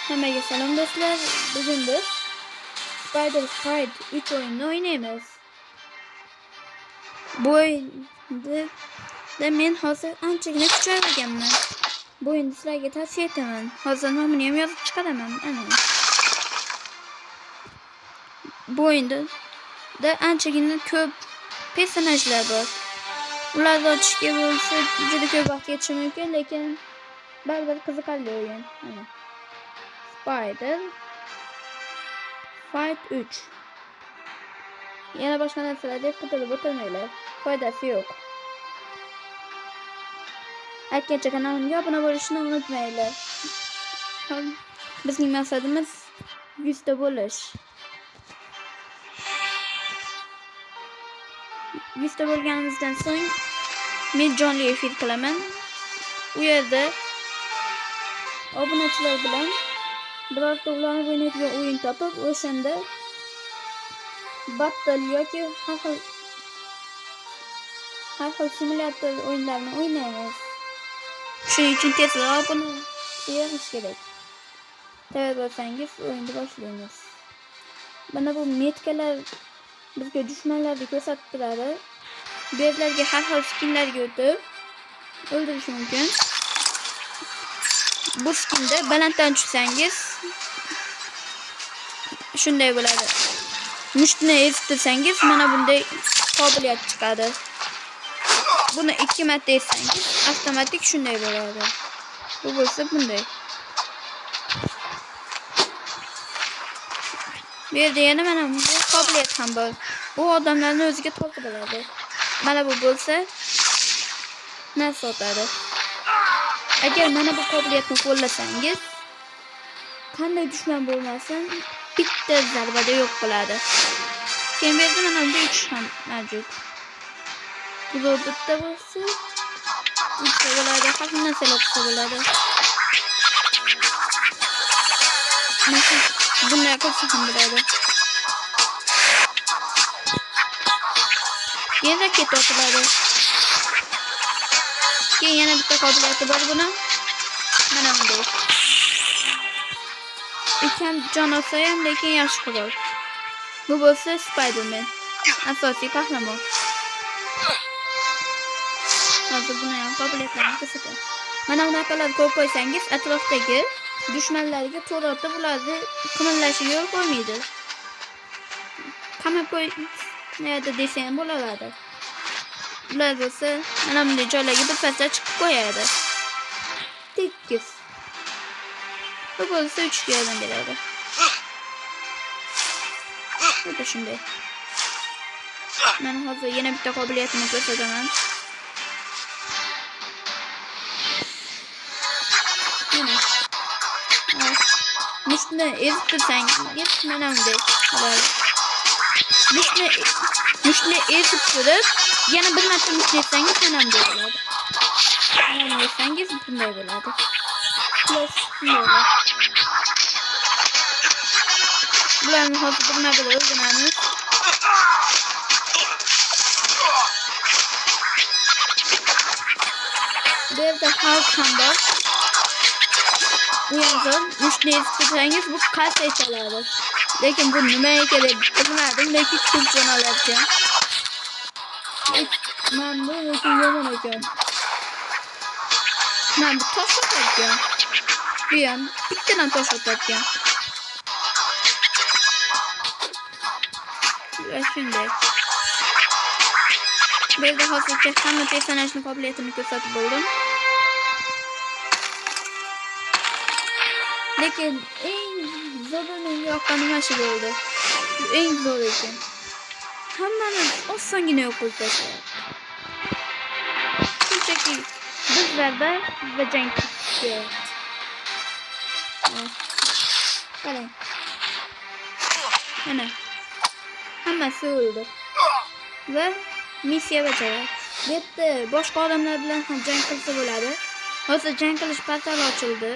Hammaga salom do'stlar. Bugun biz Spider Fight 3 o'yinini o'ynaymiz. Bu o'yinda men hozir anchagina kuchayganman. Bu o'yinni sizlarga tavsiya etaman. Hozir nomini ham yozib chiqaraman. Ana. Bu o'yinda anchagina ko'p personajlar bor. Ularni ochishga bo'lsa juda ko'p vaqt ketishi mumkin, lekin baribir qiziqarli o'yin. Ana. Spider Fight 3. Yana boshqa narsalarga qidirib o'tirmanglar. Foydasi yo'q. Aytgancha kanalimga obuna bo'lishni unutmanglar. Bizning maqsadimiz 100 ta bo'lish. 100 ta bo'lganimizdan so'ng men jonli efir qilaman. U yerda obunachilar bilan birorta ularni o'ynaydigan o'yin topib, o'shanda battle yoki har xil simulyator o'yinlarini o'ynaymiz. Shuning uchun tezroq obuna berish kerak. Tayyor bo'lsangiz o'yinni boshlaymiz. Mana bu metkalar bizga dushmanlarni ko'rsatib turadi. Bu yerlarga har xil skinlarga o'tib o'ldirish mumkin. Bu skinda balanddan tushsangiz shunday bo'ladi. Mushtni eztirsangiz mana bunday qobiliyat chiqadi. Buni 2 marta ezsangiz avtomatik shunday bo'ladi. Bu bo'lsa bunday. Bu yerda yana mana bu qobiliyat ham bor. Bu odamlarni o'ziga tortib oladi. Mana bu bo'lsa narsa otadi. Agar mana bu qobiliyatni qo'llasangiz, qanday dushman bo'lmasin, bitta zarbada yo'q bo'ladi. Keyin bu yerda mana bunday uchish ham mavjud. Bu bitta bo'lsa, uchta bo'ladi, har xil narsalar qilsa bo'ladi. Bunday qilsa ham bo'ladi. Keyin raketa otiladi. Keyin yana bitta qobiliyati bor buni. Mana bunday. Ikki jon olsa ham, lekin yaxshi qurol. Bu bo'lsa Spider-Man. Asosiy qahramon. Hozir buni ham qobiliyatlarini ko'rsataman. Mana bunaqalar ko'p qo'ysangiz, atrofdagi dushmanlarga to'g'ri otib ularni qimirlashiga yo'l qo'ymaydi. Qamab qo'yadi desa ham bo'laveradi. Ular bo'lsa, mana bunday joylarga bir pasda chiqib qo'yadi. Tekis. Bu bo'lsa 3 ga yordam beradi. Xuddi shunday. Mana hozir yana bitta qobiliyatini ko'rsataman. Mushtni eztirsangiz mana bunday bo'ladi. Mushtni ezib turib, yana bir marta mushtni ezsangiz mana bunday bo'ladi. Mana ezsangiz bunday bo'ladi. Bularni hozir birma bir o'ldiramiz. Bu yerda Hulk ham bor. Bu yerda mushtni ezib tursangiz bu qalay chaladi. Lekin bu nimaga kerak bilmadim, lekin ko'p jon oladi. Men bu yomon ekan. Men bu tosh otgan. Bu ham bittadan tosh otgan. Shunday. Bu yerda hozircha hamma personajning qobiliyatini ko'rsatib bo'ldim. Lekin eng zo'r menga yoqqani mana shu bo'ldi. Eng zo'r ekan. Hammani osongina yo'q qilib tashladi. Shunchaki bir zarba va jang qildi. Qarang. Mana. Hammasi o'ldi. Va missiya bajaradi. Bu yerda boshqa odamlar bilan ham jang qilsa bo'ladi. Hozir jang qilish portali ochildi.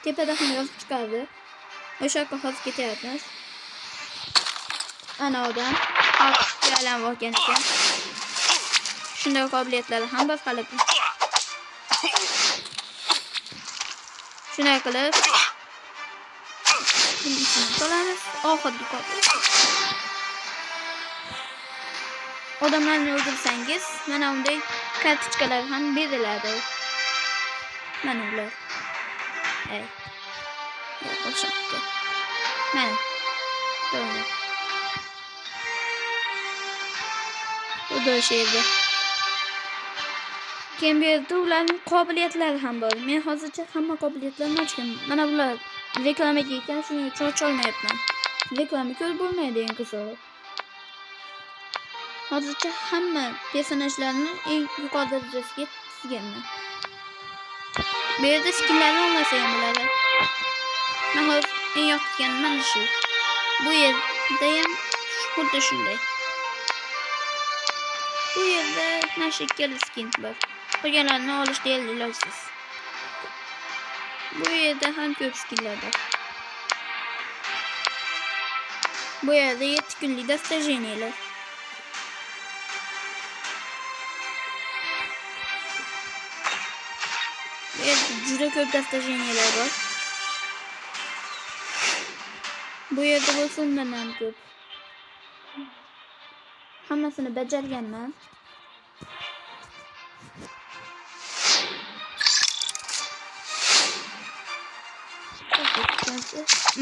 Tepada ham yozib chiqardi. O'sha yoqqa hozir ketyapmiz. Ana odam aylanib olgan ekan. Shunday qobiliyatlari ham bor qilib. Shunday qilib Birincisini solamiz. Oxirgi qopliyat. Odamlarni o'ldirsangiz, mana bunday kartochkalar ham beriladi. Mana ular. Ey. Boshaqqa. Mana. To'g'ri. Bu da şeydi. Keyin bu yerda ularning qobiliyatlari ham bor. Men hozircha hamma qobiliyatlarni ochdim. Mana bular reklamaga ekan, shuning uchun ocholmayapman. Reklama ko'rib bo'lmaydi eng qizig'i. Hozircha hamma personajlarni eng yuqori darajasiga tizganman. Bu yerda skinlarni olmasa ham bo'ladi. Men hozir eng yoqtirganim mana shu. Bu yerda ham xuddi shunday. Bu yerda mana shu ikkala skin bor. Qolganlarni olish deyiladi ilojsiz. Bu yerda ham ko'p skinlar bor. Bu yerda 7 kunlik dastajeniyalar. Bu yerda juda ko'p dastajeniyalar bor. Bu yerda bo'lsa undan ham ko'p. Hammasini bajarganman.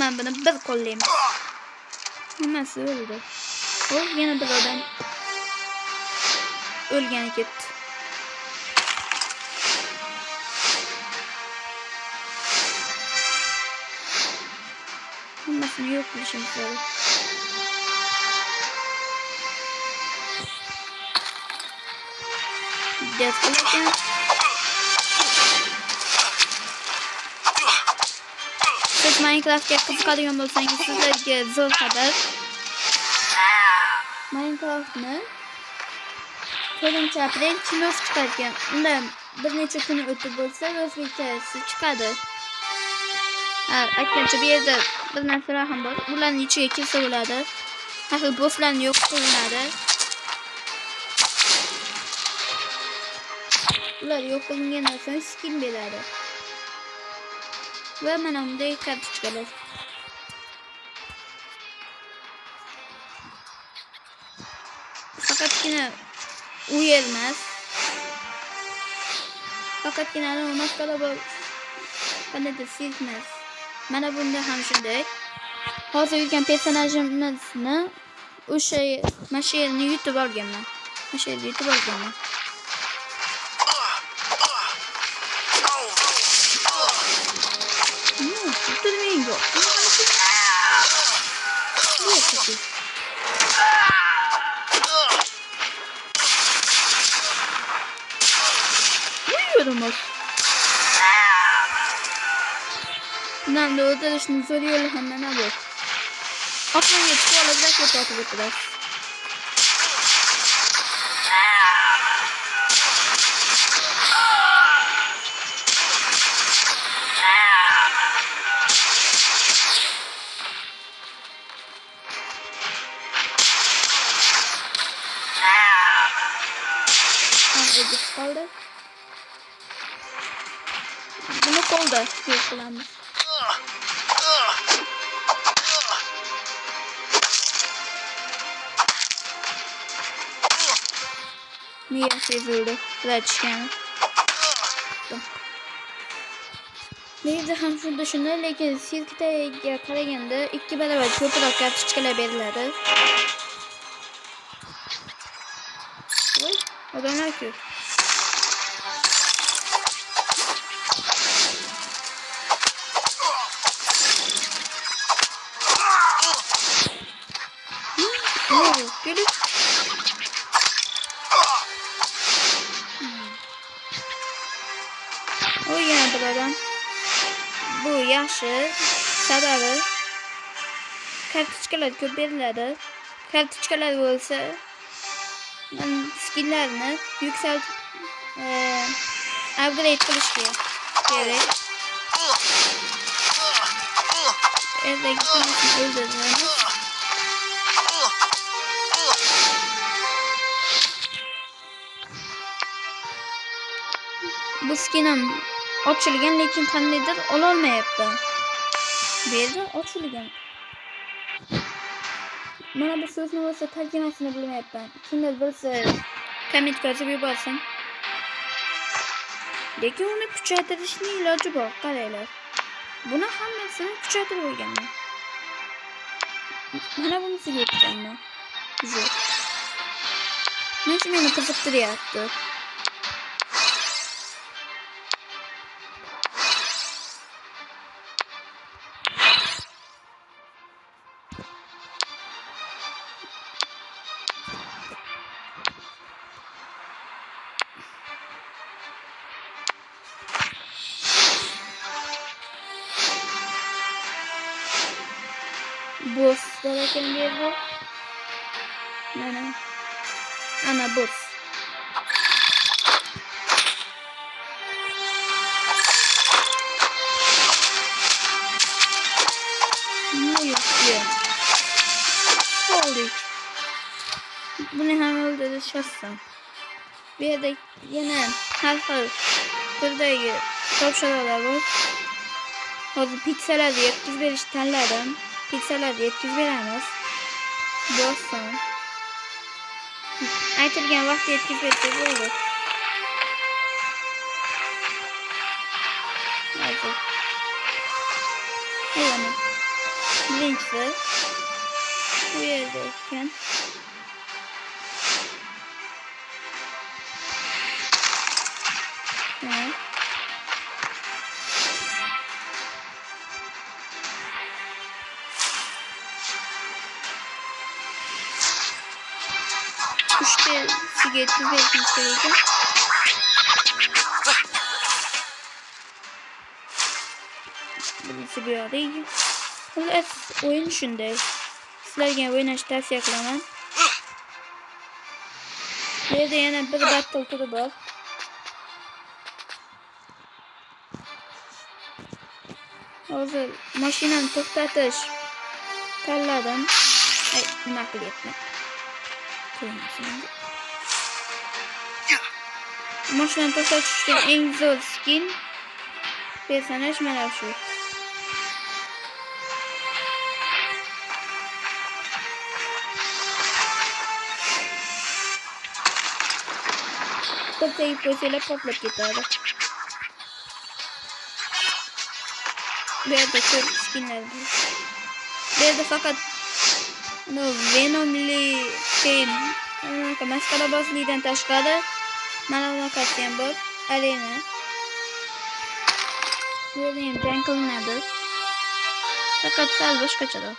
Men buni bir qo'llayman. Hammasi o'ldi. O, yana bir odam o'lgani ketdi. Hammasini yo'q qilishim kerak. Deathblock'en siz Minecraft'ga qiziqadigan bo'lsangiz, sizlarga zo'r xabar. Minecraft'ni 4-aprel kinosi chiqar ekan. Undan bir necha kun o'tib bo'lsa, o'zbekchasi chiqadi. Aksincha bu yerda bir narsalar ham bor. Ularni ichiga kirsa bo'ladi. Har xil bosslarni yo'q qilinadi. Ular yo'q qilingandan so'ng skin beradi. Va mana bunday kartochkalar. Faqatgina u yer emas. Faqatgina maskada bor. Qanday sirk emas. Mana bunda ham shunday. Hozir yurgan personajimizni o'sha mashinani yutib olganman. Mashinani yutib olganman. Turmaydi. Uyuyormuş. Bundan da öldürüşünü soruyorlar hemen abi. Aklına geçiyor olacak ve takip ettiler. Edip kaldı. Bunu kolda yapılanmış. Niye sevildi? Zaten. Neyse ham şurada şunu, lekin sirkdagi qaraganda 2 barobar ko'proq kartochkalar beriladi. Voy, odamlar ko'p. Gelin. O yana bir adam. Bu yaxshi. Sababi kartochkalar ko'p beriladi. Kartochkalar bo'lsa, skilllarni yuksaltib upgrade qilishga kerak. Ertakni o'ldiramiz. Bu skin ham ochilgan, lekin qandaydir ololmayapti. Bu yerden açılgan. Mana bu so'zni bo'lsa tarjimasini bilmayapman. Kimdir bilsa kommentga yozib yuborsin. Lekin uni kuchaytirishning iloji bor, qaranglar. Buni hammasini kuchaytirib qo'yganman. Mana bunisiga yetganman. Yo'q. Meni qiziqtiryapti. Boss barakan yerda. Mana. Ana boss. Ne yapıyor? Soldik. Bunu hem öldürüşürsen. Bir de yine her buradaki topşarlar var. Hazır pikseler diye 705 tanlardan. Pikseler diye 705'imiz. Dostum. Aytırgan vaqt 705 bo'ldi. Hazır. Yani. Birinchisi. Bu yerda ekan. Evet. İşte sigaretli vermiş gerekiyor. Birisi bir arayı. Bunlar oyun şunday. Sizlerge oynaşı tavsiye qilaman. Bu yerda yana bir battle turi bor. Hozir mashinani to'xtatish tanladim. Nima qilyapman? Mashinani to'xtatish uchun eng zo'r skin personaj mana shu. To'xtayib qo'ysanglar portlab ketadi. Bu yerda ko'p skinlar bor. Bu yerda faqat Venomli maskara boslidan tashqari mana bunaqasi ham bor. Arena. Bu yerda ham jang qilinadi. Faqat sal boshqacharoq.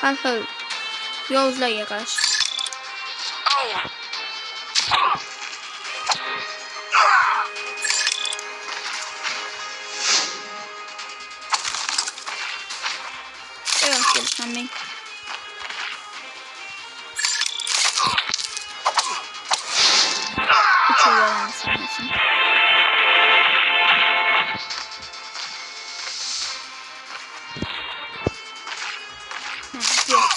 Har xil yovuzlarga qarshi. Coming. Uçuyorlar sanırsın. Yok.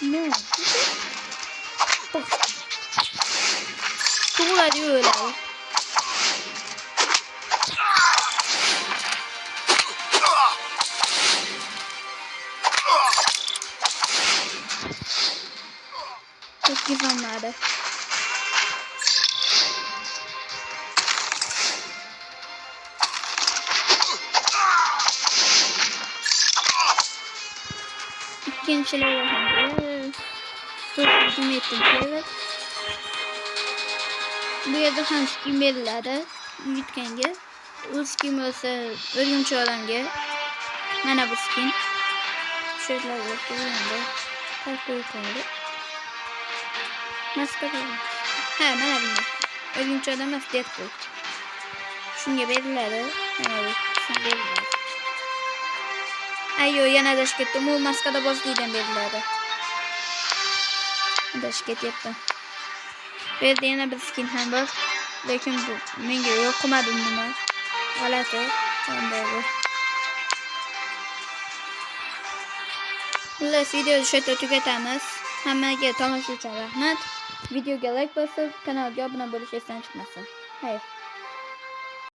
Ne? Tuğla diyorlar. Çok güzellerdi. İkinciler yapalım. Çok hücum ettim. Evet. Bu yerda ham skin beriladi. Yutganga. U skin bo'lsa o'rgimchi odamga. Mana bu skin. Şöyle yapıyorum. Farklı yukarı. Maskara. Ha, mana bunda. O'rgimchi odam emas, Deadpool. Shunga beriladi. Mana bu. Shunga beriladi. Ayyo, yana adashib ketdim. U maskara boslidan beriladi. Adashib ketyapman. Bu yerda yana bir skin ham bor. Lekin bu menga yoqmadi nima. G'alati. Qanday bu? Xullas, videoni shu yerda tugatamiz. Hammaga tomosha uchun rahmat. Videoga like bosib, kanalga obuna bo'lish esdan chiqmasin. Xayr.